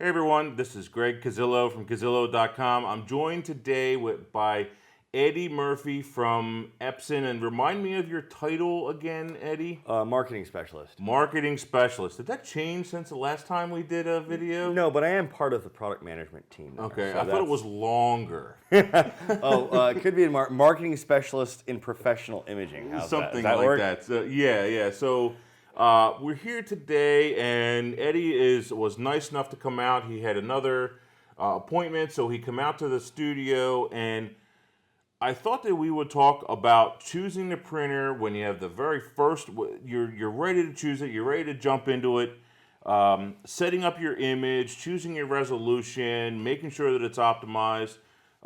Hey everyone, this is Greg Cazillo from Cazillo.com. I'm joined today by Eddie Murphy from Epson. And remind me of your title again, Eddie? Marketing specialist. Marketing specialist. Did that change since the last time we did a video? No, but I am part of the product management team there, Okay, so I thought it was longer. it could be marketing specialist in professional imaging. How's Something that? Does that like work? that. So, yeah. So we're here today, and Eddie was nice enough to come out. He had another appointment, so he came out to the studio, and I thought that we would talk about choosing the printer when you have the very first. You're ready to choose it. You're ready to jump into it. Setting up your image, choosing your resolution, making sure that it's optimized.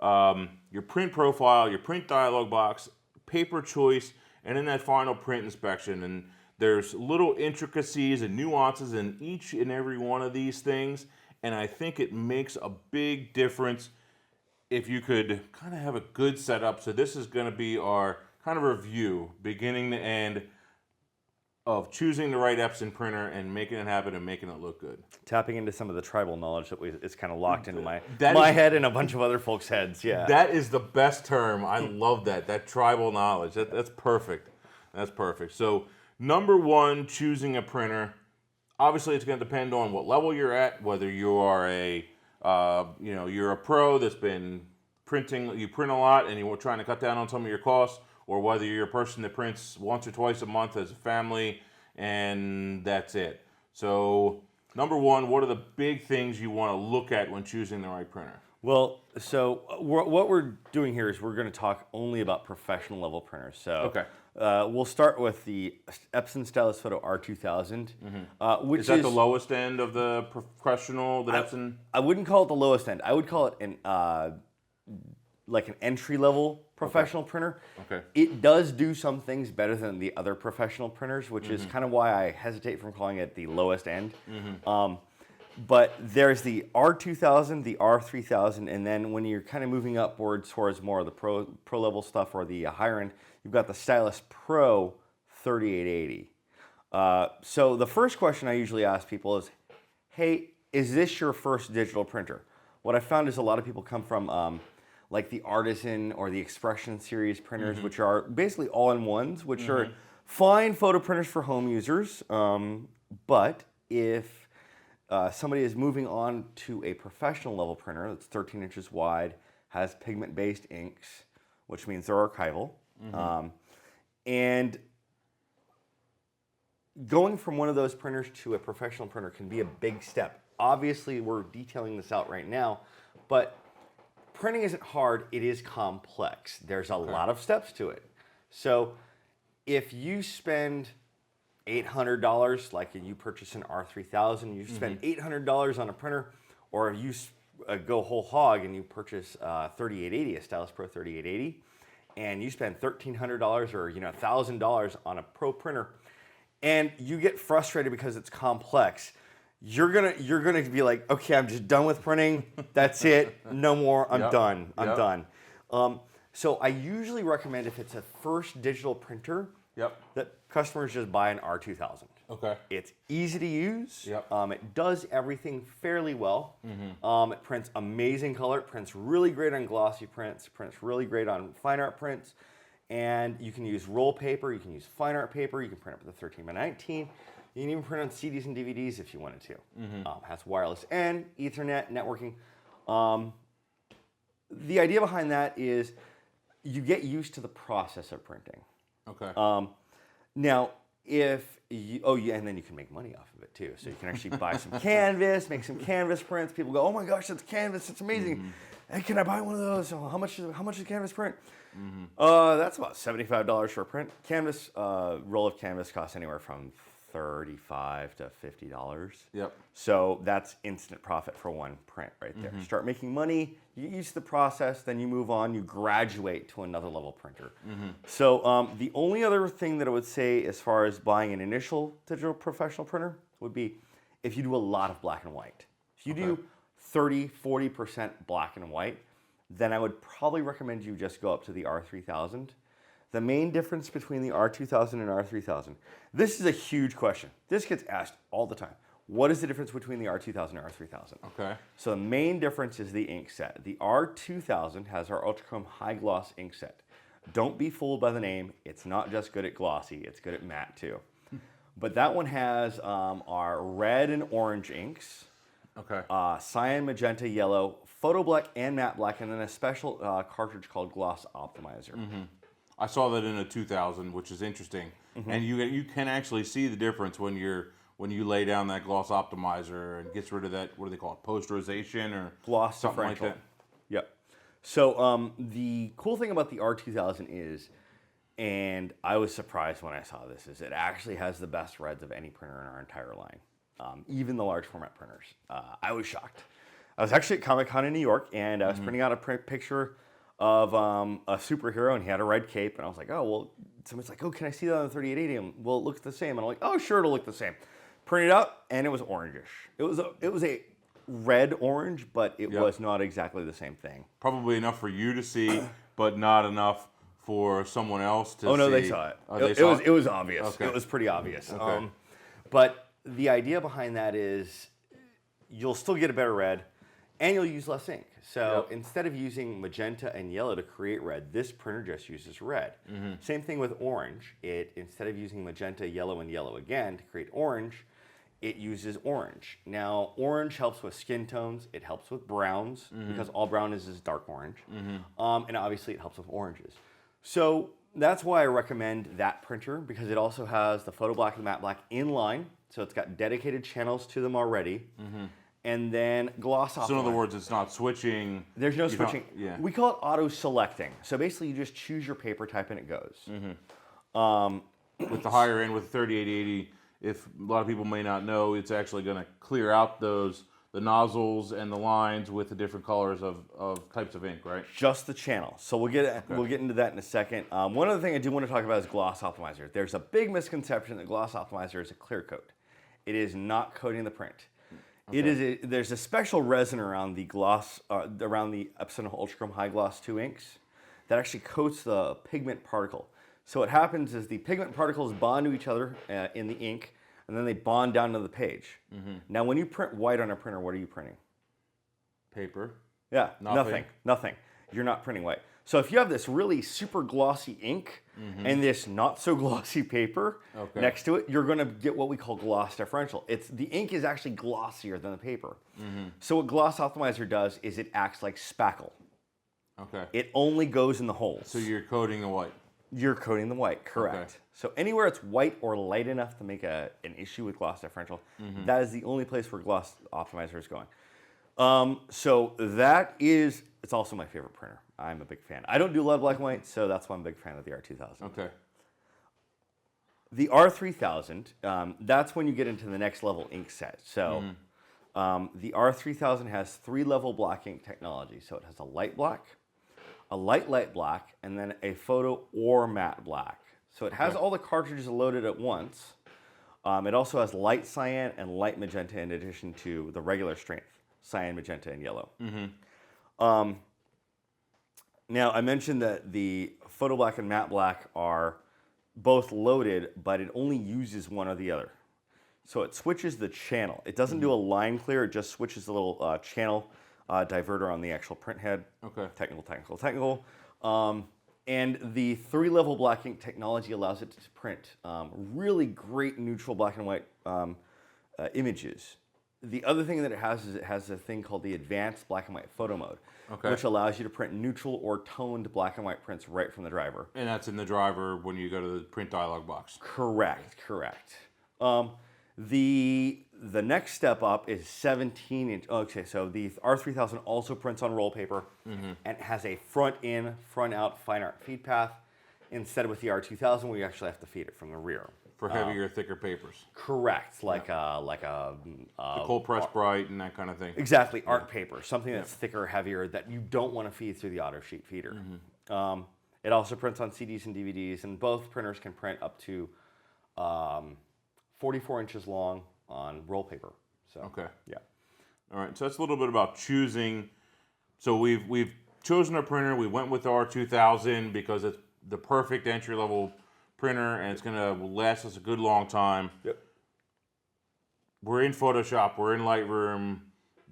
Your print profile, your print dialog box, paper choice, and then that final print inspection. And there's little intricacies and nuances in each and every one of these things, and I think it makes a big difference if you could kind of have a good setup. So this is going to be our kind of review, beginning to end, of choosing the right Epson printer and making it happen and making it look good. Tapping into some of the tribal knowledge that is kind of locked into my head and a bunch of other folks' heads. Yeah, that is the best term. I love that. That tribal knowledge. That's perfect. That's perfect. So number one, choosing a printer. Obviously, it's going to depend on what level you're at. Whether you are you're a pro that's been printing, you print a lot, and you're trying to cut down on some of your costs, or whether you're a person that prints once or twice a month as a family, and that's it. So, number one, what are the big things you want to look at when choosing the right printer? Well, so what we're doing here is we're going to talk only about professional level printers. So Okay. We'll start with the Epson Stylus Photo R2000, which Is that the lowest end of the professional that Epson? I wouldn't call it the lowest end. I would call it an entry level professional printer. Okay. It does do some things better than the other professional printers, which is kind of why I hesitate from calling it the lowest end. But there's the R2000, the R3000, and then when you're kind of moving upwards towards more of the pro level stuff or the higher end, you've got the Stylus Pro 3880. So the first question I usually ask people is, hey, is this your first digital printer? What I found is a lot of people come from like the Artisan or the Expression series printers, which are basically all-in-ones, which are fine photo printers for home users. But if somebody is moving on to a professional level printer that's 13 inches wide, has pigment-based inks, which means they're archival. And going from one of those printers to a professional printer can be a big step. Obviously, we're detailing this out right now, but printing isn't hard, it is complex. There's a lot of steps to it. So if you spend $800, like you purchase an R3000, you spend $800 on a printer, or you go whole hog and you purchase 3880, a Stylus Pro 3880, and you spend $1,300 or $1,000 on a pro printer, and you get frustrated because it's complex, you're gonna be like, okay, I'm just done with printing. That's it. No more. I'm done. I'm done. So I usually recommend, if it's a first digital printer, that customers just buy an R2000. Okay. It's easy to use. It does everything fairly well. It prints amazing color. It prints really great on glossy prints. It prints really great on fine art prints. And you can use roll paper. You can use fine art paper. You can print up with a 13x19. You can even print on CDs and DVDs if you wanted to. Has wireless and Ethernet networking. The idea behind that is you get used to the process of printing. Okay. Now, if you, and then you can make money off of it too. So you can actually buy some canvas, make some canvas prints. People go, oh my gosh, that's canvas, it's amazing. Hey, can I buy one of those? Oh, how much is canvas print? That's about $75 for a print. Canvas, roll of canvas costs anywhere from $35 to $50. So that's instant profit for one print right there. Start making money, you get used to the process, then you move on, you graduate to another level printer. So the only other thing that I would say as far as buying an initial digital professional printer would be if you do a lot of black and white. If you do 30, 40% black and white, then I would probably recommend you just go up to the R3000. The main difference between the R2000 and R3000, this is a huge question. This gets asked all the time. What is the difference between the R2000 and R3000? Okay. So the main difference is the ink set. The R2000 has our Ultrachrome High Gloss ink set. Don't be fooled by the name. It's not just good at glossy, it's good at matte too. But that one has our red and orange inks, Okay. cyan, magenta, yellow, photo black and matte black, and then a special cartridge called Gloss Optimizer. I saw that in a 2000, which is interesting. And you can actually see the difference when you lay down that gloss optimizer and gets rid of that, what do they call it, posterization or Gloss something like differential. that. Yep. So the cool thing about the R2000 is, and I was surprised when I saw this, is it actually has the best reds of any printer in our entire line, even the large format printers. I was shocked. I was actually at Comic-Con in New York, and I was printing out a picture of a superhero, and he had a red cape, and I was like, oh, well, someone's like, oh, can I see that on the 3880? And, well, it looks the same. And I'm like, oh, sure, it'll look the same. Print it out, and it was orangish. It was a red orange, but it was not exactly the same thing. Probably enough for you to see, but not enough for someone else to see. Oh, no, they saw it. It was obvious. Okay. It was pretty obvious. Okay. But the idea behind that is you'll still get a better red, and you'll use less ink. So instead of using magenta and yellow to create red, this printer just uses red. Same thing with orange. Instead of using magenta, yellow, and yellow again to create orange, it uses orange. Now, orange helps with skin tones. It helps with browns, because all brown is dark orange. And obviously, it helps with oranges. So that's why I recommend that printer, because it also has the photo black and matte black inline. So it's got dedicated channels to them already. And then gloss optimizer. So in other words, it's not switching. There's no switching. Yeah. We call it auto selecting. So basically, you just choose your paper type and it goes. With the higher end, with the 3880, if a lot of people may not know, it's actually going to clear out the nozzles and the lines with the different colors of types of ink, right? Just the channel. So we'll get into that in a second. One other thing I do want to talk about is gloss optimizer. There's a big misconception that gloss optimizer is a clear coat. It is not coating the print. Okay. There's a special resin around the gloss, around the Epson Ultrachrome High Gloss 2 inks that actually coats the pigment particle. So what happens is the pigment particles bond to each other in the ink, and then they bond down to the page. Now, when you print white on a printer, what are you printing? Paper. Yeah, nothing. You're not printing white. So if you have this really super glossy ink and this not so glossy paper next to it, you're going to get what we call gloss differential. The ink is actually glossier than the paper. So what Gloss Optimizer does is it acts like spackle. Okay. It only goes in the holes. So you're coating the white. You're coating the white, correct. Okay. So anywhere it's white or light enough to make an issue with gloss differential, that is the only place where Gloss Optimizer is going. So it's also my favorite printer. I'm a big fan. I don't do a lot of black and white, so that's why I'm a big fan of the R2000. Okay. The R3000, that's when you get into the next level ink set. So the R3000 has 3-level black ink technology. So it has a light black, a light black, and then a photo or matte black. So it has all the cartridges loaded at once. It also has light cyan and light magenta in addition to the regular strength, cyan, magenta, and yellow. Now, I mentioned that the photo black and matte black are both loaded, but it only uses one or the other. So it switches the channel. It doesn't do a line clear, it just switches the little channel diverter on the actual print head. Okay. Technical. And the 3-level black ink technology allows it to print really great neutral black and white images. The other thing that it has is it has a thing called the advanced black and white photo mode, which allows you to print neutral or toned black and white prints right from the driver. And that's in the driver when you go to the print dialog box. Correct. The next step up is 17-inch. Okay, so the R3000 also prints on roll paper and it has a front-in, front-out fine art feed path instead of with the R2000 where you actually have to feed it from the rear. For heavier, thicker papers. Correct, like a the cold press bright and that kind of thing. Exactly, art paper, something that's thicker, heavier that you don't want to feed through the auto sheet feeder. It also prints on CDs and DVDs, and both printers can print up to 44 inches long on roll paper. So okay, yeah. All right, so that's a little bit about choosing. So we've chosen a printer. We went with the R2000 because it's the perfect entry level printer, and it's going to last us a good long time. Yep. we're in Photoshop, we're in Lightroom.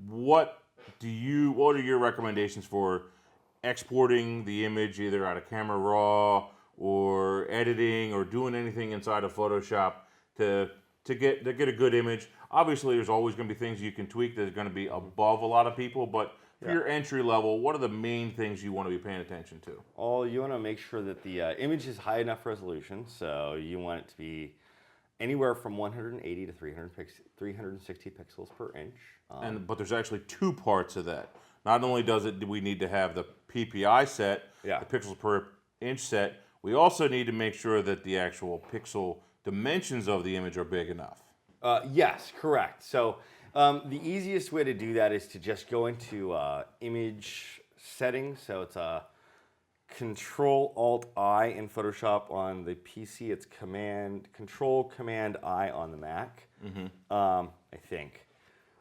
What are your recommendations for exporting the image either out of Camera Raw or editing or doing anything inside of Photoshop to get a good image? Obviously, there's always going to be things you can tweak that are going to be above a lot of people, but for your entry level, what are the main things you want to be paying attention to? You want to make sure that the image is high enough resolution, so you want it to be anywhere from 180 to 360 pixels per inch. But there's actually two parts of that. Not only do we need to have the PPI set, the pixels per inch set, we also need to make sure that the actual pixel dimensions of the image are big enough. Yes, correct. So the easiest way to do that is to just go into image settings. So it's Control-Alt-I in Photoshop on the PC. It's Control-Command-I on the Mac, I think.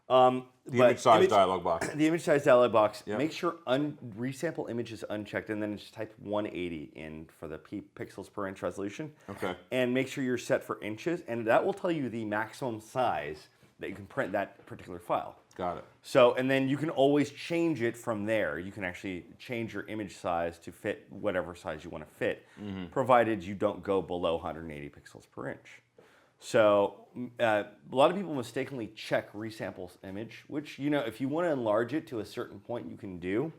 The image size dialog box. The image size dialog box. Yep. Make sure resample image is unchecked, and then just type 180 in for the pixels per inch resolution. Okay. And make sure you're set for inches, and that will tell you the maximum size that you can print that particular file. Got it. So, and then you can always change it from there. You can actually change your image size to fit whatever size you want to fit, provided you don't go below 180 pixels per inch. So a lot of people mistakenly check resample image, which, if you want to enlarge it to a certain point, you can do.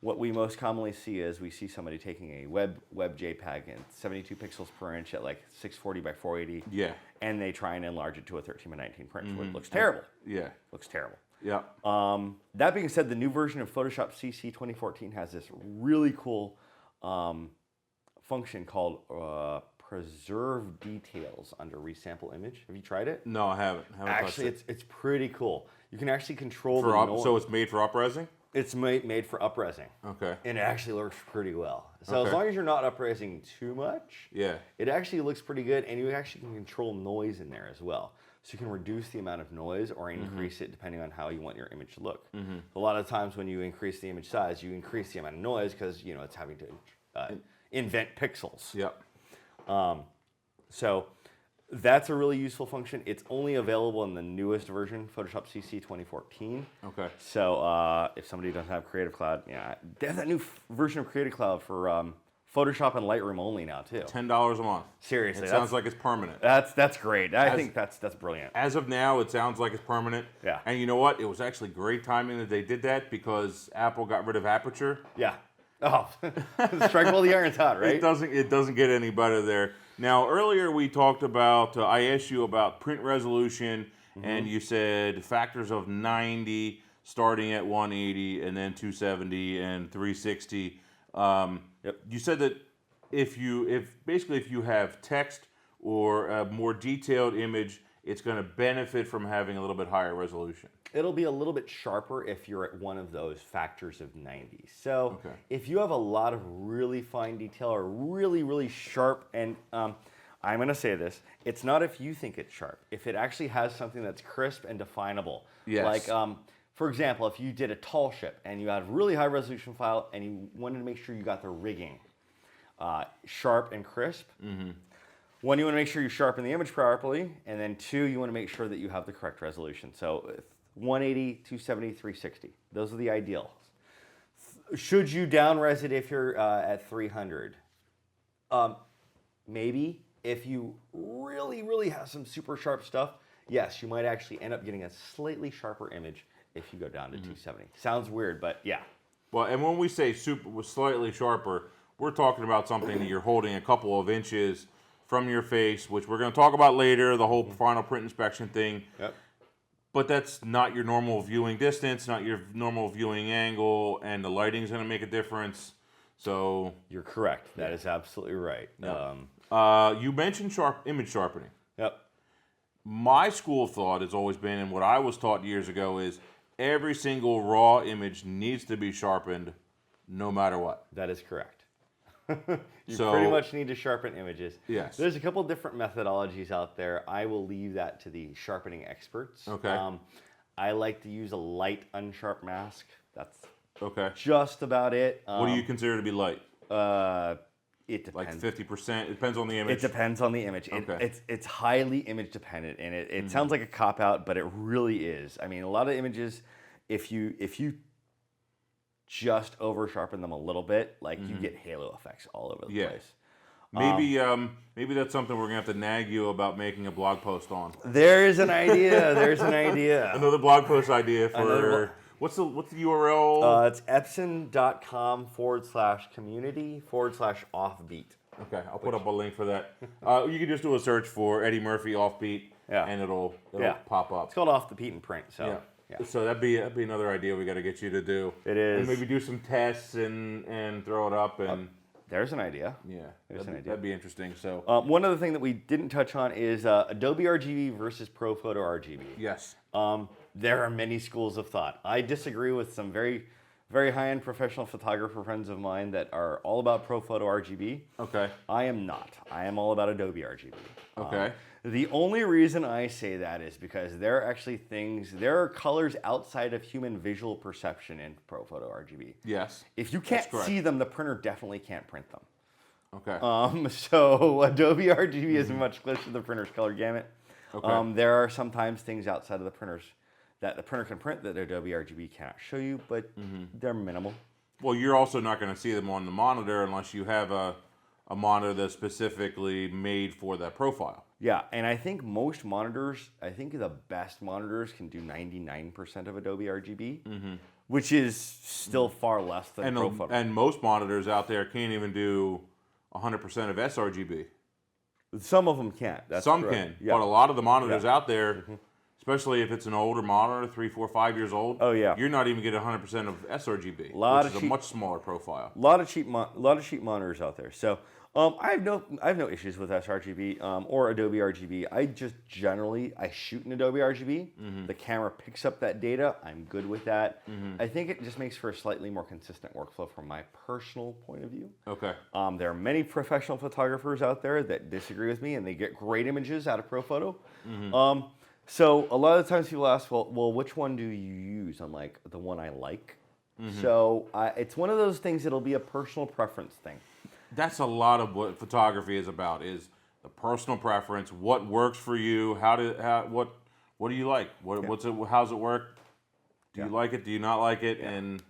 What we most commonly see is we see somebody taking a web JPEG in 72 pixels per inch at like 640 by 480. Yeah. And they try and enlarge it to a 13 by 19 print. It looks terrible. Yeah. Looks terrible. Yeah. That being said, the new version of Photoshop CC 2014 has this really cool function called preserve details under resample image. Have you tried it? No, I haven't. Actually, it's pretty cool. You can actually control so it's made for up-resing? It's made for up-resing. Okay. And it actually looks pretty well. So as long as you're not up-resing too much, it actually looks pretty good, and you actually can control noise in there as well. So you can reduce the amount of noise or increase it depending on how you want your image to look. A lot of times when you increase the image size, you increase the amount of noise because it's having to invent pixels. Yep. So that's a really useful function. It's only available in the newest version, Photoshop CC 2014. Okay. So if somebody doesn't have Creative Cloud, they have that new version of Creative Cloud for Photoshop and Lightroom only now too. $10 a month. Seriously, it sounds like it's permanent. That's great. I think that's brilliant. As of now, it sounds like it's permanent. Yeah. And you know what? It was actually great timing that they did that because Apple got rid of Aperture. Yeah. Oh, strike while the iron's hot, right? It doesn't get any better there. Now, earlier we talked about, I asked you about print resolution, and you said factors of 90 starting at 180 and then 270 and 360. You said that if you have text or a more detailed image, it's going to benefit from having a little bit higher resolution. It'll be a little bit sharper if you're at one of those factors of 90. So if you have a lot of really fine detail or really, really sharp, and I'm going to say this, it's not if you think it's sharp. If it actually has something that's crisp and definable. Yes. Like, for example, if you did a tall ship and you had a really high resolution file and you wanted to make sure you got the rigging sharp and crisp, one, you want to make sure you sharpen the image properly, and then two, you want to make sure that you have the correct resolution. So 180, 270, 360. Those are the ideals. Should you down-res it if you're at 300? Maybe. If you really, really have some super sharp stuff, yes, you might actually end up getting a slightly sharper image if you go down to 270. Sounds weird, but yeah. Well, and when we say slightly sharper, we're talking about something that you're holding a couple of inches from your face, which we're going to talk about later, the whole final print inspection thing. Yep. But that's not your normal viewing distance, not your normal viewing angle, and the lighting is going to make a difference. So you're correct. That is absolutely right. Yep. You mentioned image sharpening. Yep. My school of thought has always been, and what I was taught years ago is every single raw image needs to be sharpened no matter what. That is correct. You pretty much need to sharpen images. Yes. There's a couple different methodologies out there. I will leave that to the sharpening experts. Okay. I like to use a light unsharp mask. That's okay. just about it. What do you consider to be light? It depends. Like 50%? It depends on the image? It depends on the image. Okay. It's highly image dependent, and it sounds like a cop-out, but it really is. I mean, a lot of images, if you just over-sharpen them a little bit, like you get halo effects all over the place. Maybe that's something we're gonna have to nag you about making a blog post on. There's an idea. There's an idea. Another blog post idea for what's the URL? It's epson.com/community/offbeat. Okay, I'll put up a link for that. You can just do a search for Eddie Murphy offbeat, and it'll pop up. It's called Off the Beaten Print. So So that'd be another idea we got to get you to do. It is. And maybe do some tests and throw it up and. There's an idea. Yeah, that'd be interesting. So one other thing that we didn't touch on is Adobe RGB versus Prophoto RGB. Yes. There are many schools of thought. I disagree with some very, very high-end professional photographer friends of mine that are all about Prophoto RGB. Okay. I am not. I am all about Adobe RGB. Okay. The only reason I say that is because there are actually there are colors outside of human visual perception in Prophoto RGB. Yes. If you can't see them, the printer definitely can't print them. Okay. So Adobe RGB is much closer to the printer's color gamut. Okay. There are sometimes things outside of the printers that the printer can print that Adobe RGB cannot show you, but they're minimal. Well, you're also not going to see them on the monitor unless you have a monitor that's specifically made for that profile. Yeah, and I think most monitors, I think the best monitors can do 99% of Adobe RGB, which is still far less than Prophoto. And most monitors out there can't even do 100% of sRGB. Some of them can't. Some can, but a lot of the monitors out there, especially if it's an older monitor, 3, 4, 5 years old, you're not even getting 100% of sRGB, which is a much smaller profile. A lot of cheap monitors out there. So I have no issues with sRGB or Adobe RGB. I just generally shoot in Adobe RGB. The camera picks up that data. I'm good with that. I think it just makes for a slightly more consistent workflow from my personal point of view. Okay. There are many professional photographers out there that disagree with me, and they get great images out of Prophoto. So a lot of the times people ask, well, which one do you use? I'm like, the one I like. So it's one of those things that'll be a personal preference thing. That's a lot of what photography is about, is the personal preference, what works for you, what do you like? How's it work? Do you like it? Do you not like it? And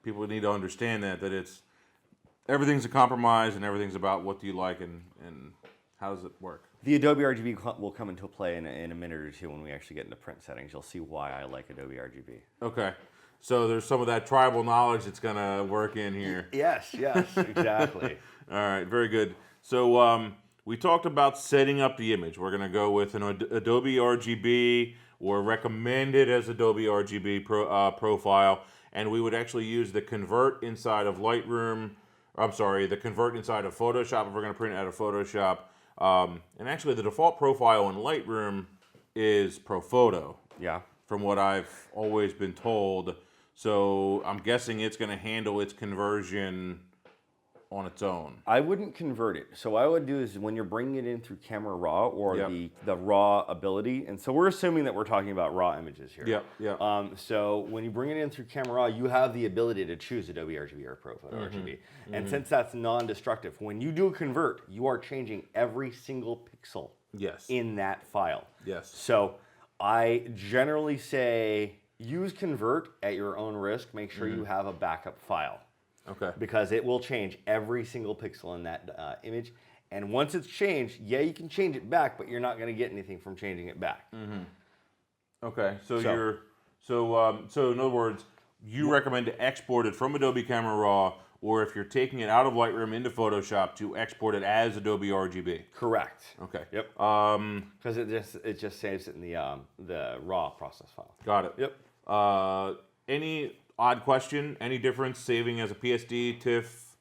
people need to understand that everything's a compromise and everything's about what do you like and how does it work? The Adobe RGB will come into play in a minute or two when we actually get into print settings. You'll see why I like Adobe RGB. Okay. So there's some of that tribal knowledge that's going to work in here. Yes, exactly. All right, very good. So we talked about setting up the image. We're going to go with an Adobe RGB or recommended as Adobe RGB profile, and we would actually use the convert inside of the convert inside of Photoshop if we're going to print out of Photoshop. And actually, the default profile in Lightroom is Prophoto. Yeah. From what I've always been told. So I'm guessing it's going to handle its conversion on its own. I wouldn't convert it. So what I would do is when you're bringing it in through Camera Raw or the raw ability, and so we're assuming that we're talking about raw images here. So when you bring it in through Camera Raw, you have the ability to choose Adobe RGB or Prophoto RGB. And since that's non-destructive, when you do a convert, you are changing every single pixel in that file. So I generally say use convert at your own risk. Make sure you have a backup file. Okay. Because it will change every single pixel in that image. And once it's changed, you can change it back, but you're not going to get anything from changing it back. Okay. So in other words, you recommend to export it from Adobe Camera Raw, or if you're taking it out of Lightroom into Photoshop, to export it as Adobe RGB. Correct. Okay. Yep. Because it just saves it in the raw process file. Got it. Yep. Any odd question? Any difference saving as a PSD, TIFF?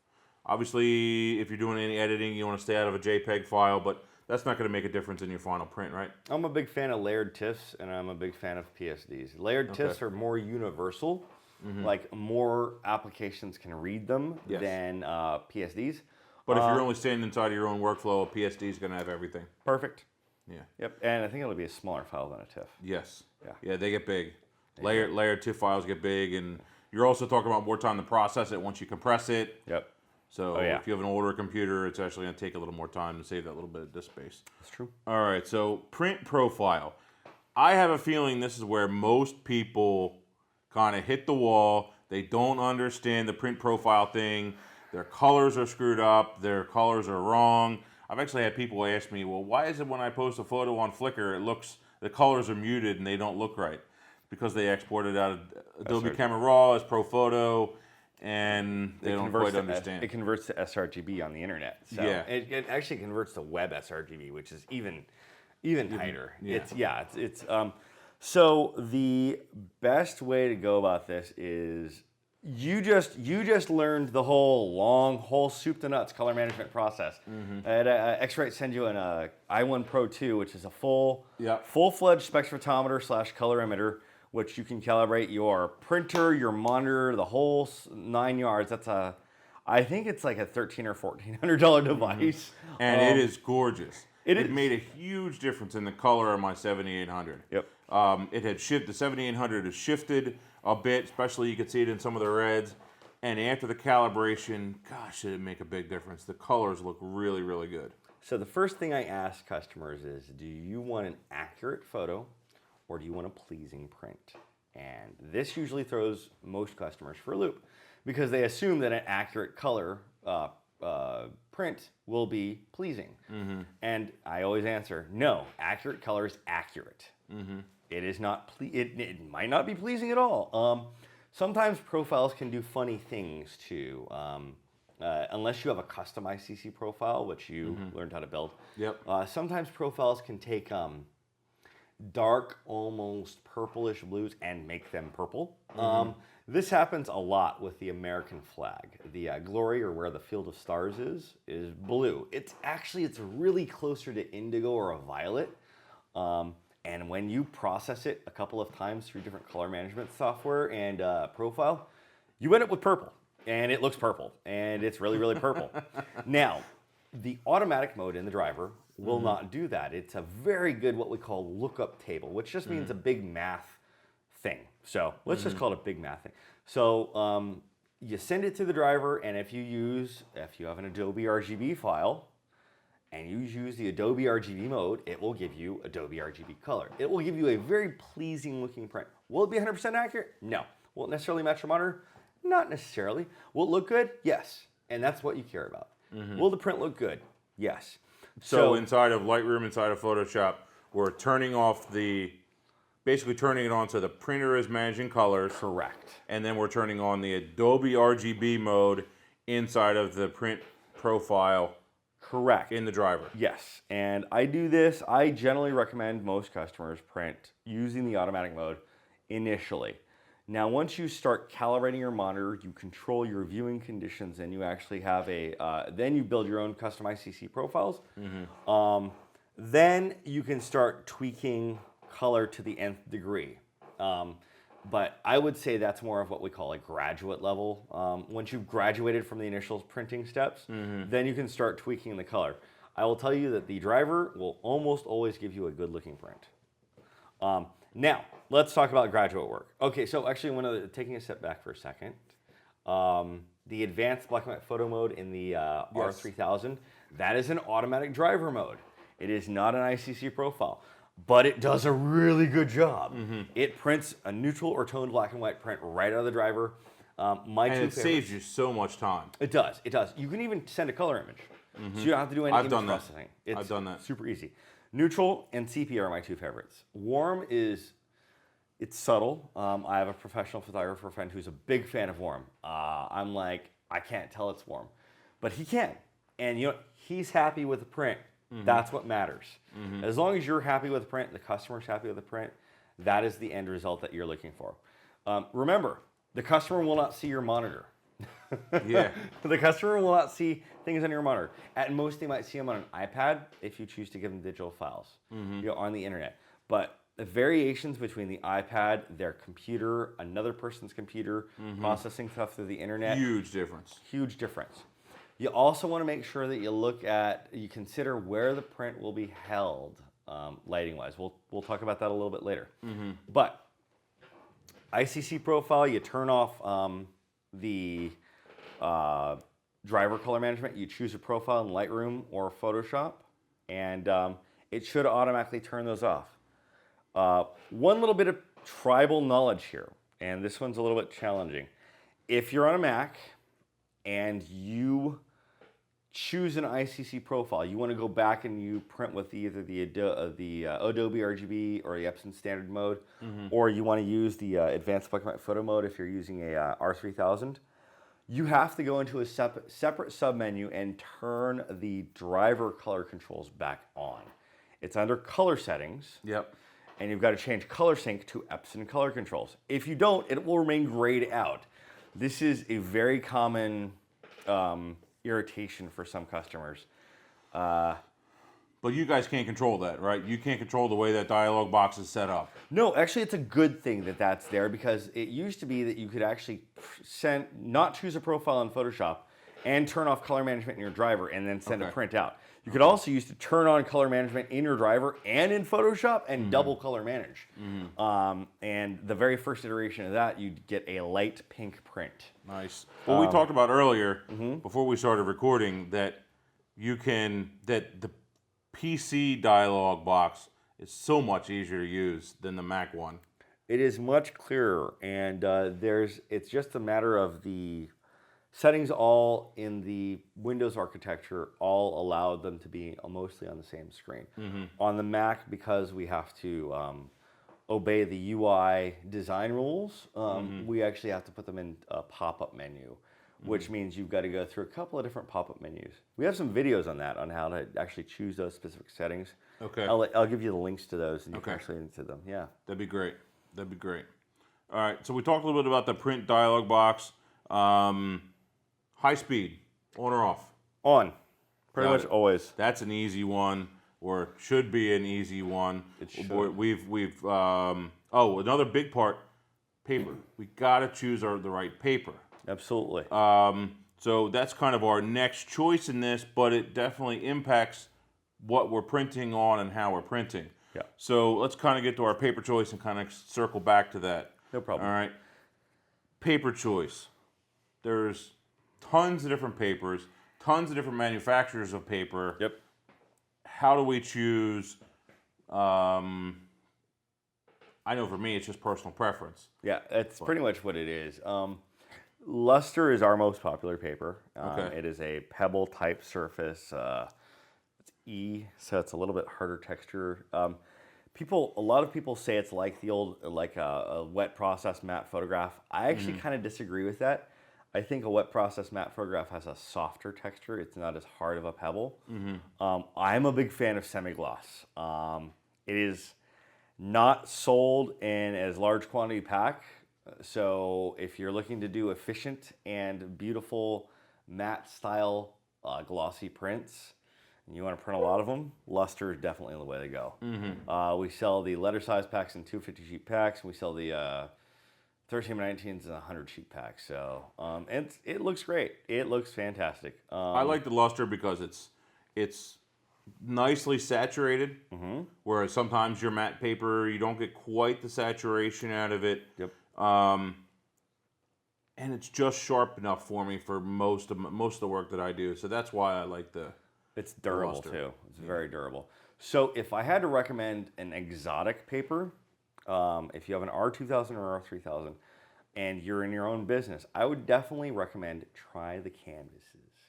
Obviously, if you're doing any editing, you want to stay out of a JPEG file, but that's not going to make a difference in your final print, right? I'm a big fan of layered TIFFs, and I'm a big fan of PSDs. Layered TIFFs are more universal. Like more applications can read them than PSDs. But if you're only standing inside of your own workflow, a PSD is going to have everything. Perfect. Yeah. Yep. And I think it'll be a smaller file than a TIFF. Yes. Yeah, they get big. Layered TIFF files get big, and you're also talking about more time to process it once you compress it. Yep. So yeah. if you have an older computer, it's actually going to take a little more time to save that little bit of disk space. That's true. All right, so print profile. I have a feeling this is where most people kind of hit the wall. They don't understand the print profile thing. Their colors are screwed up. Their colors are wrong. I've actually had people ask me, well, why is it when I post a photo on Flickr, the colors are muted and they don't look right? Because they exported out of Adobe Camera Raw as Prophoto, and they don't quite understand. It converts to sRGB on the internet. So Yeah. It actually converts to web sRGB, which is even tighter. Yeah. So the best way to go about this is you just learned the whole soup to nuts color management process. X-Rite send you an i1 Pro 2, which is a full-fledged spectrophotometer / color emitter, which you can calibrate your printer, your monitor, the whole 9 yards. I think it's like a $1,300 or $1,400 device, And it is gorgeous. It made a huge difference in the color of my 7800. Yep. It had shifted. The 7800 has shifted a bit, especially you could see it in some of the reds. And after the calibration, gosh, did it make a big difference. The colors look really, really good. So the first thing I ask customers is, do you want an accurate photo or do you want a pleasing print? And this usually throws most customers for a loop because they assume that an accurate color print will be pleasing. And I always answer, no, accurate color is accurate. It is not, it might not be pleasing at all. Sometimes profiles can do funny things too. Unless you have a customized CC profile, which you learned how to build. Yep. Sometimes profiles can take dark, almost purplish blues and make them purple. This happens a lot with the American flag. The glory, or where the field of stars is blue. It's really closer to indigo or a violet. And when you process it a couple of times through different color management software and profile, you end up with purple. And it looks purple. And it's really, really purple. Now, the automatic mode in the driver will not do that. It's a very good what we call lookup table, which just means a big math thing. So let's just call it a big math thing. So you send it to the driver, and if you have an Adobe RGB file, and you use the Adobe RGB mode, it will give you Adobe RGB color. It will give you a very pleasing looking print. Will it be 100% accurate? No. Will it necessarily match your monitor? Not necessarily. Will it look good? Yes. And that's what you care about. Will the print look good? Yes. So inside of Lightroom, inside of Photoshop, we're basically turning it on so the printer is managing colors. Correct. And then we're turning on the Adobe RGB mode inside of the print profile. Correct. In the driver. Yes. And I do this. I generally recommend most customers print using the automatic mode initially. Now, once you start calibrating your monitor, you control your viewing conditions, and you actually have then you build your own customized CC profiles. Then you can start tweaking color to the nth degree. But I would say that's more of what we call a graduate level. Once you've graduated from the initial printing steps, then you can start tweaking the color. I will tell you that the driver will almost always give you a good looking print. Now, let's talk about graduate work. Okay, so actually, taking a step back for a second, the advanced black and white photo mode in the R3000, that is an automatic driver mode. It is not an ICC profile, but it does a really good job. It prints a neutral or toned black and white print right out of the driver. It saves you so much time. It does. It does. You can even send a color image, so you don't have to do any image processing. I've done that. Super easy. Neutral and CP are my two favorites. Warm it's subtle. I have a professional photographer friend who's a big fan of warm. I'm like, I can't tell it's warm, but he can. And he's happy with the print. That's what matters. As long as you're happy with the print, the customer's happy with the print, that is the end result that you're looking for. Remember, the customer will not see your monitor. Yeah. The customer will not see things on your monitor. At most, they might see them on an iPad if you choose to give them digital files on the internet. But the variations between the iPad, their computer, another person's computer, processing stuff through the internet. Huge difference. Huge difference. You also want to make sure that you consider where the print will be held lighting-wise. We'll talk about that a little bit later. But ICC profile, you turn off the driver color management, you choose a profile in Lightroom or Photoshop, and it should automatically turn those off. One little bit of tribal knowledge here, and this one's a little bit challenging. If you're on a Mac and you choose an ICC profile, you want to go back and you print with either the Adobe RGB or the Epson standard mode, or you want to use the advanced black and white photo mode if you're using a R3000, you have to go into a separate submenu and turn the driver color controls back on. It's under color settings. Yep. And you've got to change color sync to Epson color controls. If you don't, it will remain grayed out. This is a very common irritation for some customers. But you guys can't control that, right? You can't control the way that dialog box is set up. No, actually, it's a good thing that that's there, because it used to be that you could actually not choose a profile in Photoshop and turn off color management in your driver and then send a print out. You could also use to turn on color management in your driver and in Photoshop and double color manage. And the very first iteration of that, you'd get a light pink print. Nice. Well, we talked about earlier, before we started recording, that the PC dialog box is so much easier to use than the Mac one. It is much clearer, and it's just a matter of the settings all in the Windows architecture all allowed them to be mostly on the same screen. On the Mac, because we have to obey the UI design rules, we actually have to put them in a pop-up menu, which means you've got to go through a couple of different pop-up menus. We have some videos on that, on how to actually choose those specific settings. Okay. I'll give you the links to those, and you can actually into them. Yeah. That'd be great. That'd be great. All right, so we talked a little bit about the print dialog box. High speed, on or off? On. Pretty Got much it. always. That's an easy one, or should be an easy one. It should. Another big part, paper. We gotta choose the right paper. Absolutely. So that's kind of our next choice in this, but it definitely impacts what we're printing on and how we're printing. Yeah. So let's kind of get to our paper choice and kind of circle back to that. No problem. All right. Paper choice. There's tons of different papers, tons of different manufacturers of paper. Yep. How do we choose? I know for me, it's just personal preference. Yeah, that's pretty much what it is. Luster is our most popular paper. Okay. It is a pebble type surface. It's E, so it's a little bit harder texture. A lot of people say it's like the old, like a wet process matte photograph. I actually kind of disagree with that. I think a wet process matte photograph has a softer texture. It's not as hard of a pebble. I'm a big fan of semi-gloss. It is not sold in as large quantity pack. So if you're looking to do efficient and beautiful matte style glossy prints, and you want to print a lot of them, luster is definitely the way to go. We sell the letter size packs in 250 sheet packs. We sell the 13 by 19s in 100 sheet packs. So and it looks great. It looks fantastic. I like the luster because it's nicely saturated, whereas sometimes your matte paper, you don't get quite the saturation out of it. Yep. And it's just sharp enough for me for most of the work that I do. So that's why I like the. It's durable luster. too. It's very durable. So if I had to recommend an exotic paper, if you have an R2000 or R3000 and you're in your own business, I would definitely recommend try the canvases,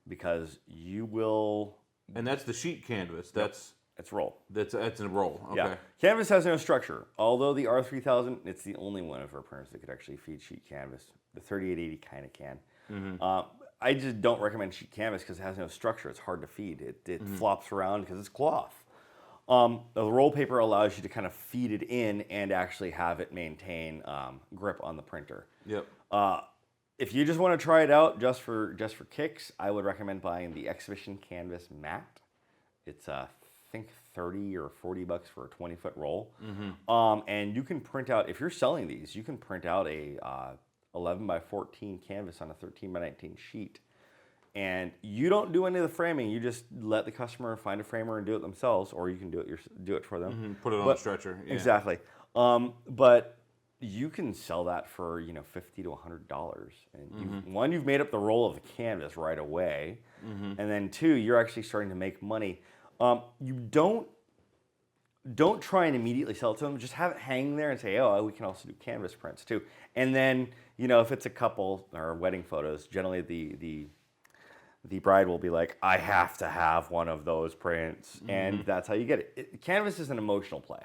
because you will. And that's the sheet canvas. It's roll. That's a roll. Okay. Yeah. Canvas has no structure. Although the R3000, it's the only one of our printers that could actually feed sheet canvas. The 3880 kind of can. I just don't recommend sheet canvas because it has no structure. It's hard to feed. It flops around because it's cloth. The roll paper allows you to kind of feed it in and actually have it maintain grip on the printer. Yep. If you just want to try it out just for kicks, I would recommend buying the Exhibition Canvas Matte. It's I think $30 or $40 for a 20-foot roll. And you can print out, if you're selling these, you can print out a 11 by 14 canvas on a 13 by 19 sheet. And you don't do any of the framing. You just let the customer find a framer and do it themselves, or you can do it for them. Put it on a stretcher. Yeah. Exactly. But you can sell that for $50 to $100, and you've made up the roll of the canvas right away, and then two, you're actually starting to make money. You don't try and immediately sell it to them. Just have it hang there and say, oh, we can also do canvas prints too. And then if it's a couple or wedding photos, generally the bride will be like, I have to have one of those prints, and that's how you get it. Canvas is an emotional play.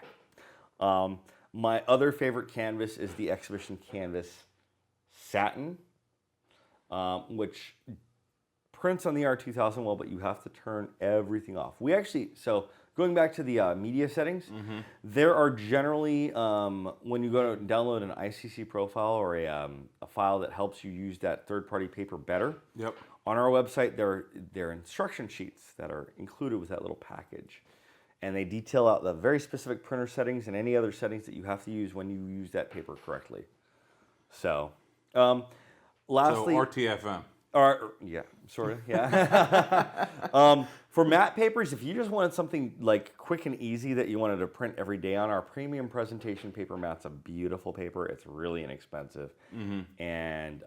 My other favorite canvas is the Exhibition Canvas Satin, which prints on the R2000 well, but you have to turn everything off. So going back to the media settings, there are generally, when you go to download an ICC profile or a file that helps you use that third-party paper better, on our website there are instruction sheets that are included with that little package. And they detail out the very specific printer settings and any other settings that you have to use when you use that paper correctly. So, lastly... So RTFM. Yeah, sort of, yeah. For matte papers, if you just wanted something like quick and easy that you wanted to print every day on, our premium presentation paper matte's a beautiful paper. It's really inexpensive. And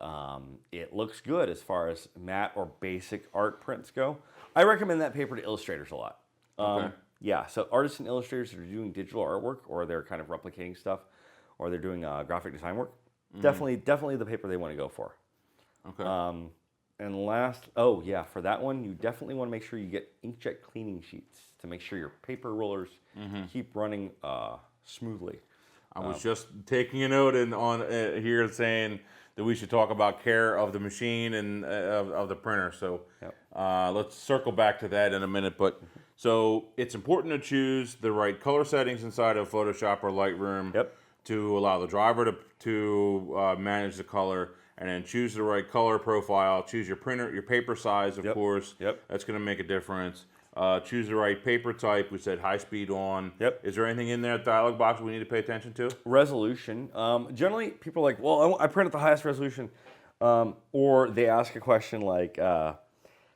it looks good as far as matte or basic art prints go. I recommend that paper to illustrators a lot. Okay. Yeah, so artists and illustrators that are doing digital artwork, or they're kind of replicating stuff, or they're doing graphic design work, definitely the paper they want to go for. Okay. And last, for that one, you definitely want to make sure you get inkjet cleaning sheets to make sure your paper rollers keep running smoothly. I was just taking a note on here saying that we should talk about care of the machine and of the printer. So let's circle back to that in a minute. But so it's important to choose the right color settings inside of Photoshop or Lightroom to allow the driver to manage the color, and then choose the right color profile. Choose your printer, your paper size, of course. That's going to make a difference. Choose the right paper type. We said high speed on. Is there anything in there, dialog box, we need to pay attention to? Resolution. Generally, people are like, well, I print at the highest resolution. Or they ask a question like,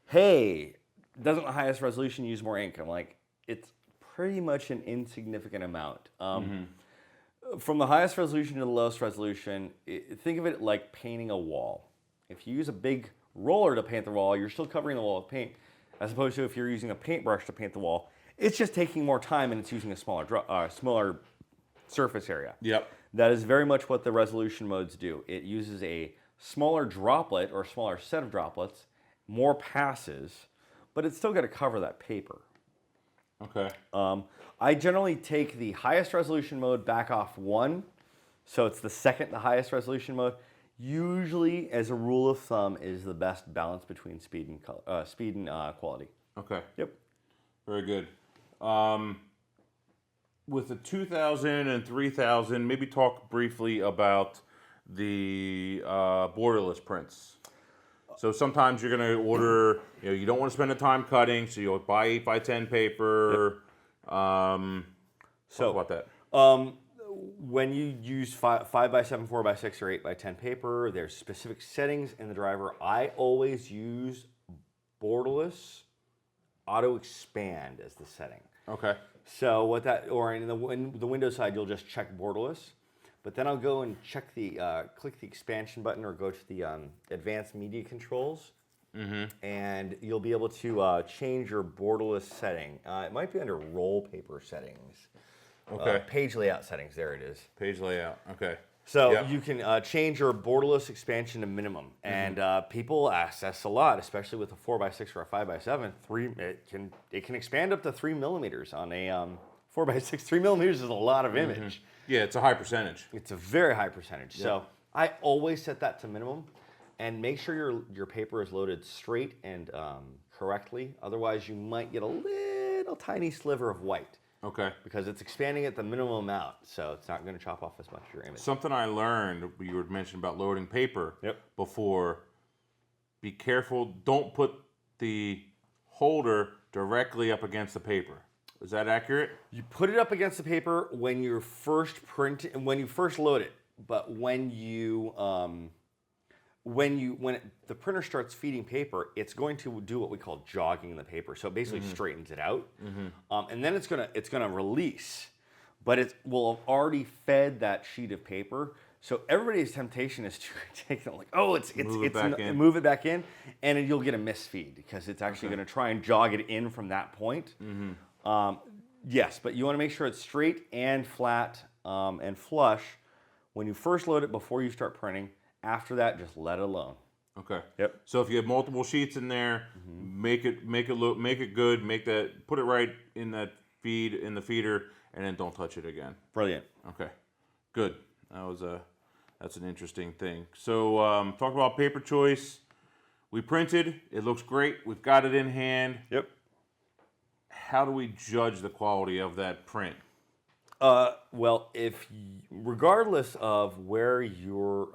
hey, doesn't the highest resolution use more ink? I'm like, it's pretty much an insignificant amount. From the highest resolution to the lowest resolution, think of it like painting a wall. If you use a big roller to paint the wall, you're still covering the wall with paint. As opposed to if you're using a paintbrush to paint the wall, it's just taking more time and it's using a smaller surface area. That is very much what the resolution modes do. It uses a smaller droplet or smaller set of droplets, more passes, but it's still got to cover that paper. Okay. I generally take the highest resolution mode back off 1, so it's the second the highest resolution mode. Usually, as a rule of thumb, is the best balance between speed and quality. Okay. Very good. With the 2000 and 3000, maybe talk briefly about the borderless prints. So sometimes you're going to order, you don't want to spend the time cutting, so you'll buy 8x10 paper. Talk about that. When you use 5x7, 4x6, or 8x10 paper, there's specific settings in the driver. I always use Borderless Auto Expand as the setting. Okay. So in the Windows side, you'll just check Borderless. But then I'll go and check click the expansion button or go to the advanced media controls, and you'll be able to change your borderless setting. It might be under roll paper settings. Okay. Page layout settings, there it is. Page layout, okay. So you can change your borderless expansion to minimum. And people ask us a lot, especially with a 4x6 or a 5x7, it can expand up to 3 millimeters on a 4x6. 3 millimeters is a lot of image. Yeah, it's a high percentage. It's a very high percentage. So I always set that to minimum, and make sure your paper is loaded straight and correctly. Otherwise, you might get a little tiny sliver of white. Okay. Because it's expanding at the minimum amount, so it's not going to chop off as much of your image. Something I learned, you were mentioning about loading paper before, be careful, don't put the holder directly up against the paper. Is that accurate? You put it up against the paper when you first load it, but when the printer starts feeding paper, it's going to do what we call jogging the paper. So it basically straightens it out, and then it's gonna release. but it will have already fed that sheet of paper. So everybody's temptation is to take it like, oh, Move it back in. move it back in, and you'll get a misfeed because it's actually going to try and jog it in from that point. Yes, but you want to make sure it's straight and flat and flush when you first load it before you start printing. After that, just let it alone. Okay. Yep. So if you have multiple sheets in there, make it good. Put it right in that feed in the feeder, and then don't touch it again. Brilliant. Okay. Good. That's an interesting thing. So talk about paper choice. We printed. It looks great. We've got it in hand. Yep. How do we judge the quality of that print? Well, regardless of where you're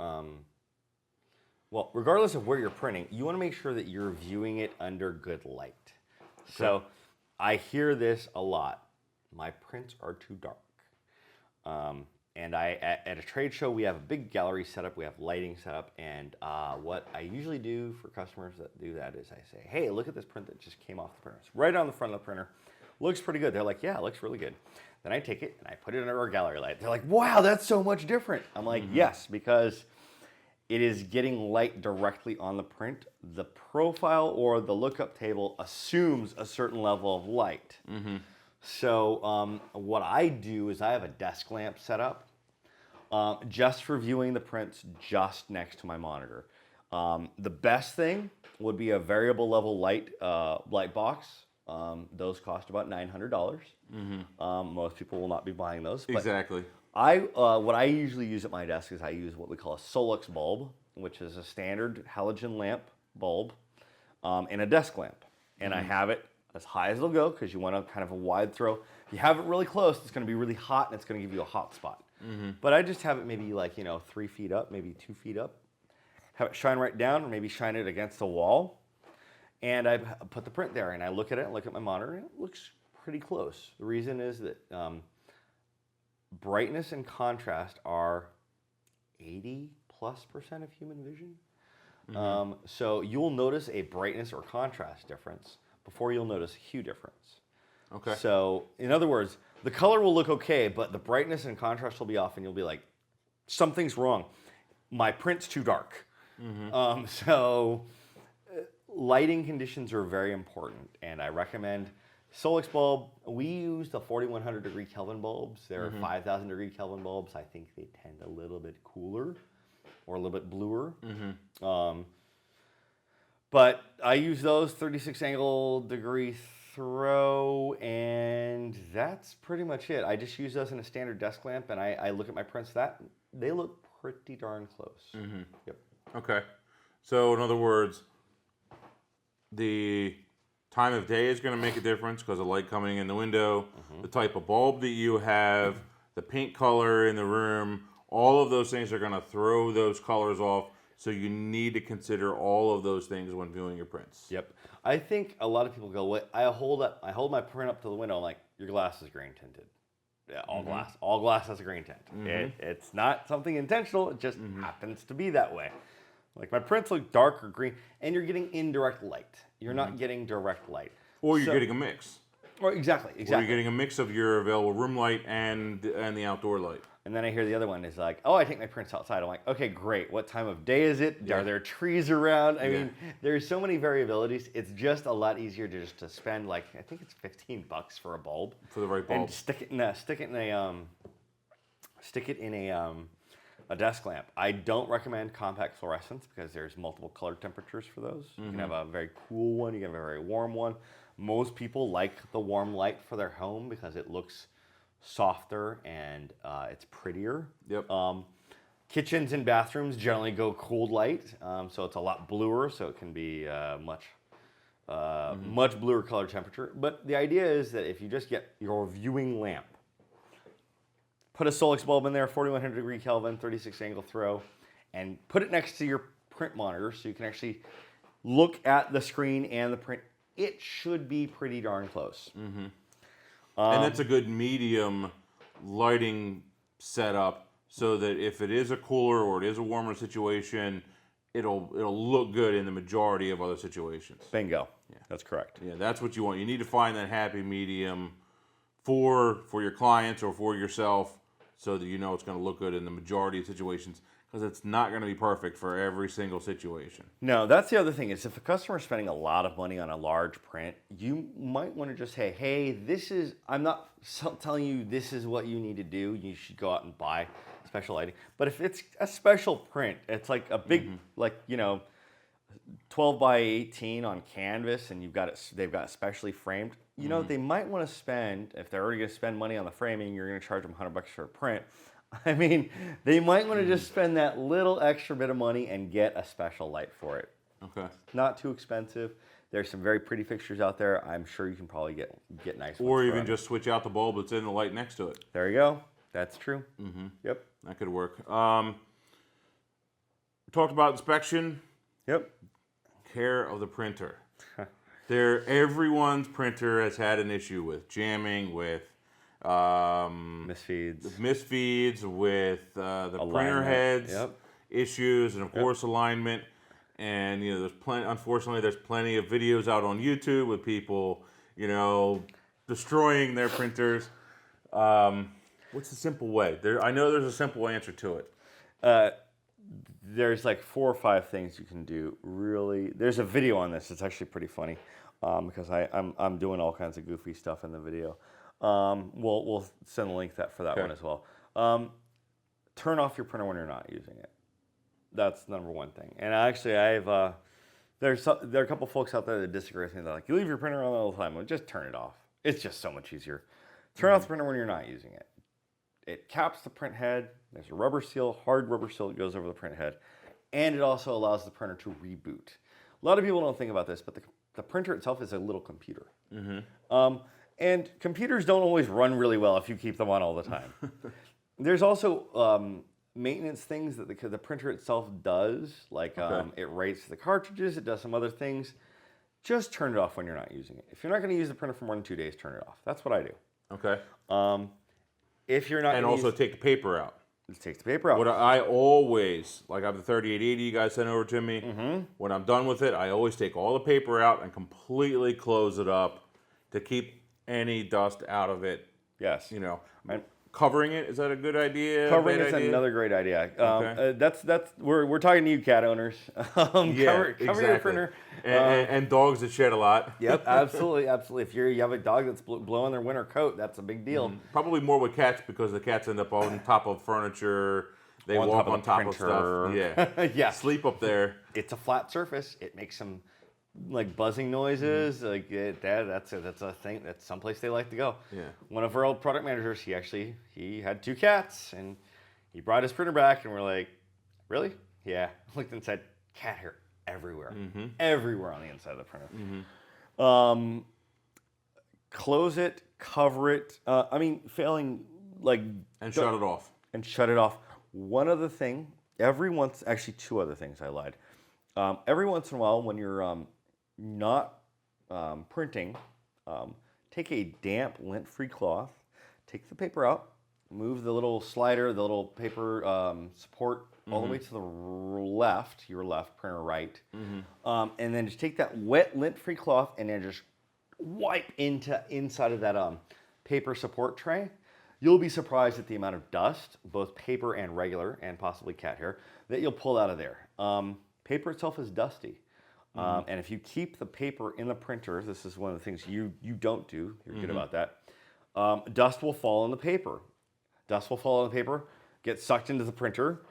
printing, you want to make sure that you're viewing it under good light. Okay. So I hear this a lot. My prints are too dark. And at a trade show, we have a big gallery set up. We have lighting set up. And what I usually do for customers that do that is I say, hey, look at this print that just came off the printer. It's right on the front of the printer. Looks pretty good. They're like, yeah, it looks really good. Then I take it and I put it under our gallery light. They're like, wow, that's so much different. I'm like, yes, because it is getting light directly on the print. The profile or the lookup table assumes a certain level of light. So what I do is I have a desk lamp set up just for viewing the prints just next to my monitor. The best thing would be a variable level light box. Those cost about $900. Most people will not be buying those. Exactly. What I usually use at my desk is I use what we call a Solix bulb, which is a standard halogen lamp bulb, and a desk lamp. And I have it as high as it'll go because you want a kind of a wide throw. If you have it really close, it's going to be really hot and it's going to give you a hot spot. But I just have it maybe 3 feet up, maybe 2 feet up. Have it shine right down, or maybe shine it against the wall. And I put the print there, and I look at it, and look at my monitor, and it looks pretty close. The reason is that brightness and contrast are 80+% of human vision. So you'll notice a brightness or contrast difference before you'll notice a hue difference. Okay. So in other words, the color will look okay, but the brightness and contrast will be off, and you'll be like, something's wrong. My print's too dark. Lighting conditions are very important, and I recommend Solix bulb. We use the 4100 degree Kelvin bulbs. There are 5000 degree Kelvin bulbs. I think they tend a little bit cooler or a little bit bluer. But I use those 36 angle degree throw, and that's pretty much it. I just use those in a standard desk lamp, and I look at my prints. They look pretty darn close. Yep. Okay. So in other words, the time of day is going to make a difference because of light coming in the window, the type of bulb that you have, the paint color in the room, all of those things are going to throw those colors off. So you need to consider all of those things when viewing your prints. Yep. I think a lot of people go, I hold my print up to the window, I'm like, your glass is green tinted. Yeah, all glass has a green tint. It's not something intentional, it just happens to be that way. Like my prints look dark or green, and you're getting indirect light. You're not getting direct light. Or you're getting a mix. Or exactly. Or you're getting a mix of your available room light and the outdoor light. And then I hear the other one is like, oh, I take my prints outside. I'm like, okay, great. What time of day is it? Are there trees around? I mean, there's so many variabilities. It's just a lot easier to spend I think it's $15 for a bulb. For the right bulb. And stick it in a desk lamp. I don't recommend compact fluorescents because there's multiple color temperatures for those. You can have a very cool one, you can have a very warm one. Most people like the warm light for their home because it looks softer and it's prettier. Yep. Kitchens and bathrooms generally go cooled light, so it's a lot bluer, so it can be much bluer color temperature. But the idea is that if you just get your viewing lamp, put a Solix bulb in there, 4100 degree Kelvin, 36 angle throw, and put it next to your print monitor so you can actually look at the screen and the print. It should be pretty darn close. And that's a good medium lighting setup so that if it is a cooler or it is a warmer situation, it'll look good in the majority of other situations. Bingo. Yeah. That's correct. Yeah, that's what you want. You need to find that happy medium for your clients or for yourself, so that you know it's going to look good in the majority of situations, because it's not going to be perfect for every single situation. No, that's the other thing is if a customer is spending a lot of money on a large print, you might want to just say, hey, this is, I'm not telling you this is what you need to do. You should go out and buy special lighting. But if it's a special print, it's like a big, like, 12 by 18 on canvas, and they've got it specially framed. They might want to spend, if they're already going to spend money on the framing, you're going to charge them $100 for a print. I mean, they might want to just spend that little extra bit of money and get a special light for it. Okay. Not too expensive. There's some very pretty fixtures out there. I'm sure you can probably get nice ones. Or even just switch out the bulb that's in the light next to it. There you go. That's true. Yep. That could work. Talked about inspection. Yep. Care of the printer. Everyone's printer has had an issue with jamming, with misfeeds, with the printer heads issues, and of course alignment. And unfortunately, there's plenty of videos out on YouTube with people, destroying their printers. What's the simple way? I know there's a simple answer to it. There's like 4 or 5 things you can do. Really, there's a video on this. It's actually pretty funny because I'm doing all kinds of goofy stuff in the video. We'll send a link for that one as well. Turn off your printer when you're not using it. That's number one thing. And actually, there are a couple folks out there that disagree with me. They're like, you leave your printer on all the time. Well, just turn it off. It's just so much easier. Turn off the printer when you're not using it. It caps the print head. There's a rubber seal, hard rubber seal that goes over the print head. And it also allows the printer to reboot. A lot of people don't think about this, but the printer itself is a little computer. And computers don't always run really well if you keep them on all the time. There's also maintenance things that the printer itself does, like it rates the cartridges, it does some other things. Just turn it off when you're not using it. If you're not going to use the printer for more than 2 days, turn it off. That's what I do. Okay. If you're not, and also take the paper out. It takes the paper out. What I always, like I have the 3880 you guys sent over to me. When I'm done with it, I always take all the paper out and completely close it up to keep any dust out of it. Yes. Covering it, is that a good idea? Covering is another great idea. We're talking to you, cat owners. Cover your printer. And dogs that shed a lot. Yep, absolutely. If you have a dog that's blowing their winter coat, that's a big deal. Probably more with cats because the cats end up on top of furniture. They walk on top of stuff. Yeah. Yeah. Sleep up there. It's a flat surface. It makes some like buzzing noises. That's a thing. That's someplace they like to go. Yeah. One of our old product managers, he had 2 cats, and he brought his printer back, and we're like, really? Yeah. Looked and said, cat hair everywhere, everywhere on the inside of the printer. Close it, cover it. Failing and shut it off. And shut it off. One other thing, actually 2 other things I lied. Every once in a while, when you're not printing, take a damp lint-free cloth, take the paper out, move the little slider, the little paper support all the way to the left, your left, printer right, and then just take that wet lint-free cloth and then just wipe inside of that paper support tray. You'll be surprised at the amount of dust, both paper and regular, and possibly cat hair, that you'll pull out of there. Paper itself is dusty. And if you keep the paper in the printer, this is one of the things you don't do, you're good about that, dust will fall on the paper. Dust will fall on the paper, get sucked into the printer,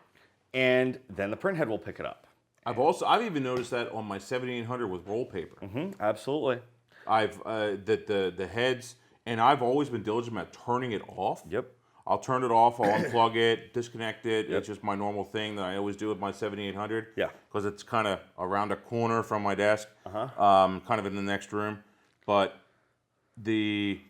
and then the print head will pick it up. I've even noticed that on my 7800 with roll paper. Absolutely. I've the heads, and I've always been diligent about turning it off. Yep. I'll turn it off, I'll unplug it, disconnect it. Yep. It's just my normal thing that I always do with my 7800. Yeah. Because it's kind of around a corner from my desk, kind of in the next room. But if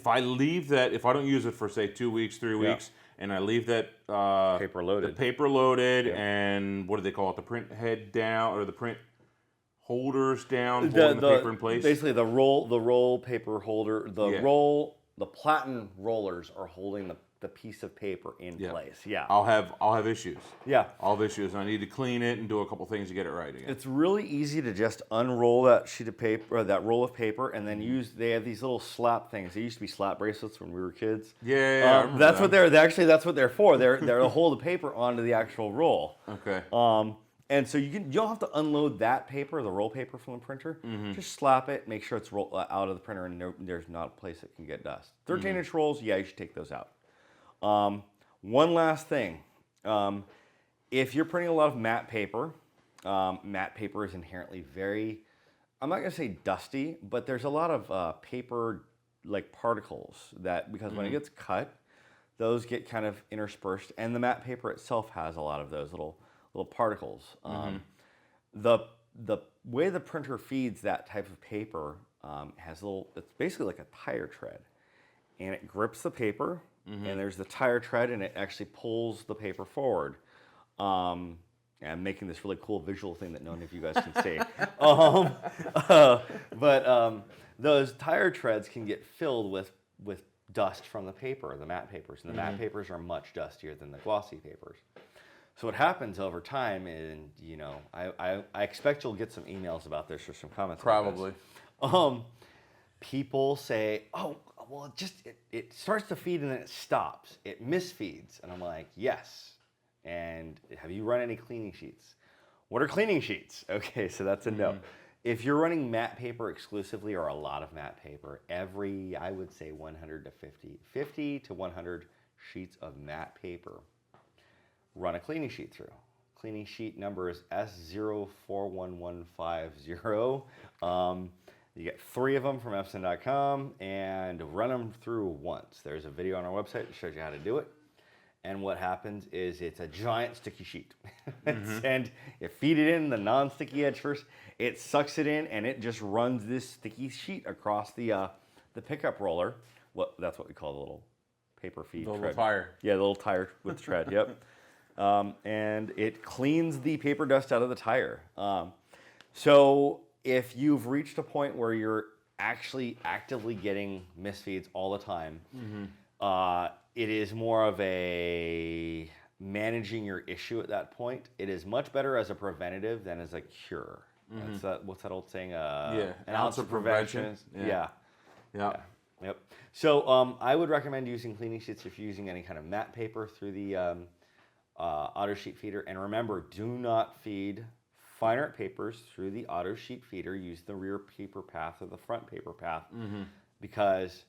I leave that, if I don't use it for say 2 weeks, 3 weeks, and I leave that paper loaded, and what do they call it? The print head down or the print holders down, holding the paper in place. Basically, the roll paper holder, the platen rollers are holding the piece of paper in Yeah. place. Yeah. I'll have issues. Yeah. I'll have issues. And I need to clean it and do a couple things to get it right again. It's really easy to just unroll that sheet of paper, or that roll of paper, and then they have these little slap things. They used to be slap bracelets when we were kids. Yeah, I remember that's that. what that's what they're for. They're to hold the paper onto the actual roll. Okay. And so you don't have to unload that paper, the roll paper from the printer. Just slap it, make sure it's out of the printer, and there's not a place that can get dust. 13-inch rolls, yeah, you should take those out. One last thing. If you're printing a lot of matte paper is inherently very, I'm not going to say dusty, but there's a lot of paper like particles that, because when it gets cut, those get kind of interspersed, and the matte paper itself has a lot of those little particles. The way the printer feeds that type of paper has it's basically like a tire tread, and it grips the paper, and there's the tire tread, and it actually pulls the paper forward. And I'm making this really cool visual thing that none of you guys can see. But those tire treads can get filled with dust from the paper, the matte papers, and the matte papers are much dustier than the glossy papers. So what happens over time, and I expect you'll get some emails about this or some comments. Probably. About this. People say, "Oh, well, it starts to feed and then it stops. It misfeeds," and I'm like, "Yes." And have you run any cleaning sheets? What are cleaning sheets? Okay, so that's a no. If you're running matte paper exclusively, or a lot of matte paper, I would say 100 to 50 to 100 sheets of matte paper, run a cleaning sheet through. Cleaning sheet number is S041150. You get 3 of them from Epson.com, and run them through once. There's a video on our website that shows you how to do it. And what happens is it's a giant sticky sheet. And you feed it in the non-sticky edge first. It sucks it in, and it just runs this sticky sheet across the pickup roller. That's what we call the little paper feed tread. The little tire. Yeah, the little tire with the tread, yep. And it cleans the paper dust out of the tire. So if you've reached a point where you're actually actively getting misfeeds all the time, it is more of a managing your issue at that point. It is much better as a preventative than as a cure. What's that old saying? An ounce of prevention. Yeah. Yep. So I would recommend using cleaning sheets if you're using any kind of matte paper through the auto sheet feeder. And remember, do not feed fine art papers through the auto sheet feeder. Use the rear paper path or the front paper path, because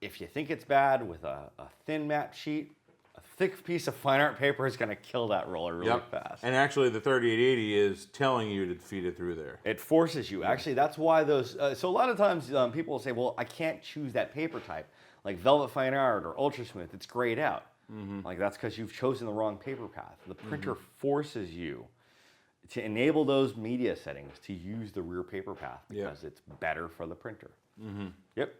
if you think it's bad with a thin matte sheet, a thick piece of fine art paper is going to kill that roller really fast. And actually, the 3880 is telling you to feed it through there. It forces you. Actually, that's why those. So a lot of times people will say, "Well, I can't choose that paper type, like Velvet Fine Art or Ultra Smooth. It's grayed out." Like that's because you've chosen the wrong paper path. The printer forces you to enable those media settings to use the rear paper path because it's better for the printer. Yep.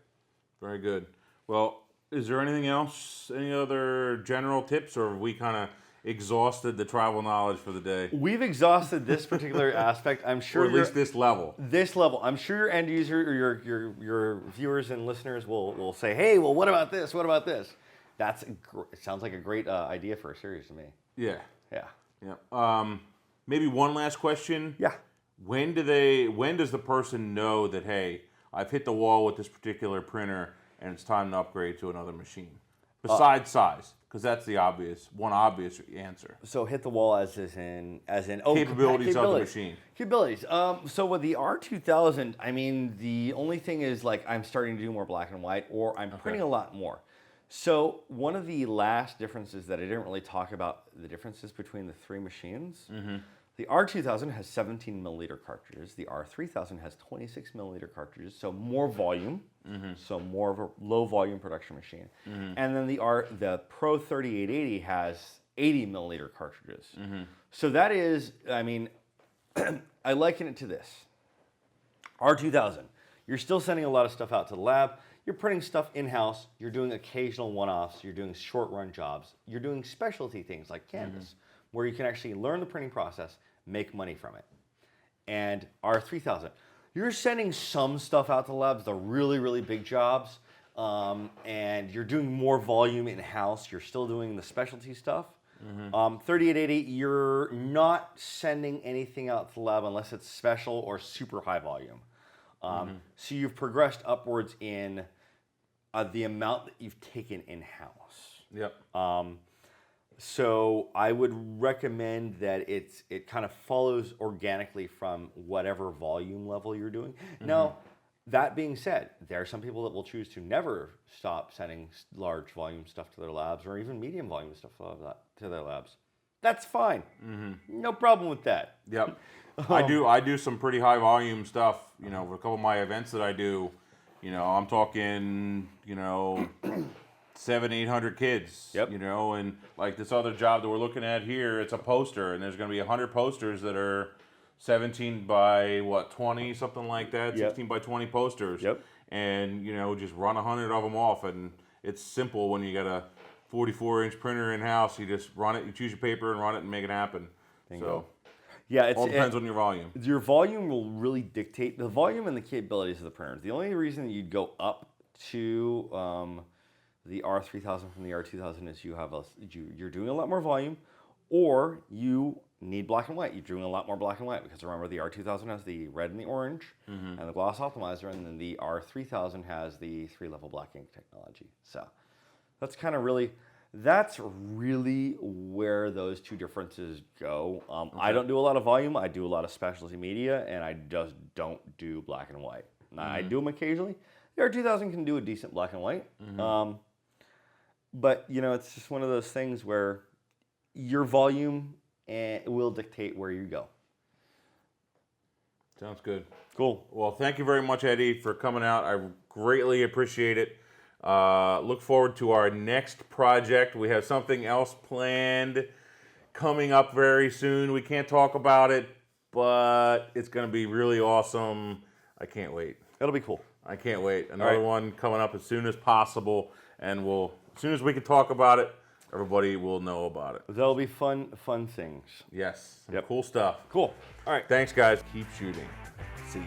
Very good. Well, is there anything else? Any other general tips, or have we kind of exhausted the tribal knowledge for the day? We've exhausted this particular aspect. I'm sure, or at least this level. This level. I'm sure your end user or your viewers and listeners will say, "Hey, well, what about this? What about this?" It sounds like a great idea for a series to me. Yeah. Yeah. Maybe one last question. Yeah. When does the person know that, hey, I've hit the wall with this particular printer and it's time to upgrade to another machine? Besides size, because that's the obvious answer. So hit the wall as in capabilities of the machine. Capabilities. So with the R2000, I mean, the only thing is like I'm starting to do more black and white, or I'm printing a lot more. So one of the last differences that I didn't really talk about, the differences between the 3 machines. The R2000 has 17 milliliter cartridges. The R3000 has 26 milliliter cartridges, so more volume, so more of a low volume production machine. And then the Pro 3880 has 80 milliliter cartridges. So that is, I mean, I liken it to this. R2000, you're still sending a lot of stuff out to the lab. You're printing stuff in-house. You're doing occasional one-offs. You're doing short-run jobs. You're doing specialty things like canvas, where you can actually learn the printing process, make money from it. And R3000, you're sending some stuff out to the labs, the really, really big jobs, and you're doing more volume in-house, you're still doing the specialty stuff. 3880, you're not sending anything out to the lab unless it's special or super high volume. So you've progressed upwards in the amount that you've taken in-house. Yep. So I would recommend that it kind of follows organically from whatever volume level you're doing. Now, that being said, there are some people that will choose to never stop sending large volume stuff to their labs or even medium volume stuff to their labs. That's fine. No problem with that. Yep. I do some pretty high volume stuff, you know, for a couple of my events that I do, you know, I'm talking, you know, 700-800 kids, Yep. you know, and like this other job that we're looking at here, it's a poster, and there's going to be 100 posters that are 17 by 20, something like that, Yep. 16 by 20 posters. Yep. And, you know, just run 100 of them off, and it's simple when you got a 44-inch printer in-house. You just run it, you choose your paper and run it and make it happen. Bingo. Yeah, All depends on your volume. Your volume will really dictate the volume and the capabilities of the printer. The only reason that you'd go up to the R3000 from the R2000 is you're doing a lot more volume, or you need black and white. You're doing a lot more black and white because remember the R2000 has the red and the orange and the gloss optimizer, and then the R3000 has the 3-level black ink technology. So that's really where those two differences go. I don't do a lot of volume. I do a lot of specialty media, and I just don't do black and white. I do them occasionally. The R2000 can do a decent black and white. But, you know, it's just one of those things where your volume will dictate where you go. Sounds good. Cool. Well, thank you very much, Eddie, for coming out. I greatly appreciate it. Look forward to our next project. We have something else planned coming up very soon. We can't talk about it, but it's going to be really awesome. I can't wait. It'll be cool. I can't wait. Another one coming up as soon as possible, and as soon as we can talk about it, everybody will know about it. That'll be fun things. Yes. Cool stuff. Cool. All right. Thanks, guys. Keep shooting. See ya.